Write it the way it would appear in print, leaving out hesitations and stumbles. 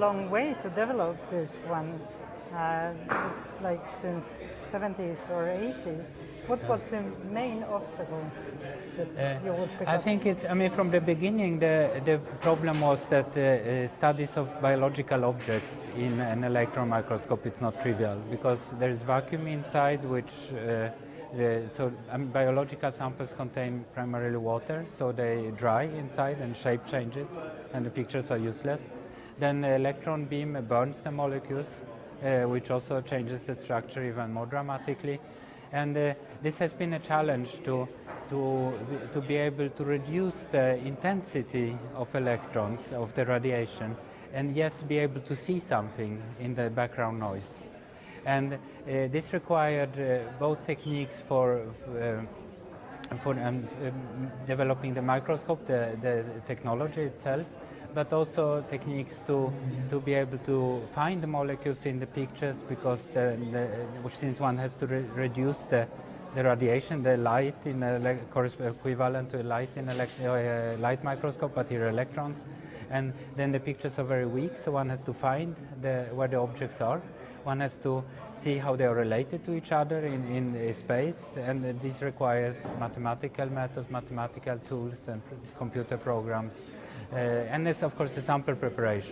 long way to develop this one. It's like since 70s or 80s. What was the main obstacle that you would pick I up? think it's, I mean, from the beginning, the problem was that studies of biological objects in an electron microscope, it's not trivial, because there's vacuum inside, which, biological samples contain primarily water, so they dry inside and shape changes, and the pictures are useless. Then the electron beam burns the molecules, which also changes the structure even more dramatically. And this has been a challenge to be able to reduce the intensity of electrons, of the radiation, and yet be able to see something in the background noise. And this required both techniques for developing the microscope, the technology itself, but also techniques to be able to find the molecules in the pictures, because since one has to reduce the radiation, the light in equivalent to light in a light microscope, but here electrons, and then the pictures are very weak, so one has to find where the objects are. One has to see how they are related to each other in space, and this requires mathematical methods, mathematical tools, and computer programs. And there's, of course, the sample preparation.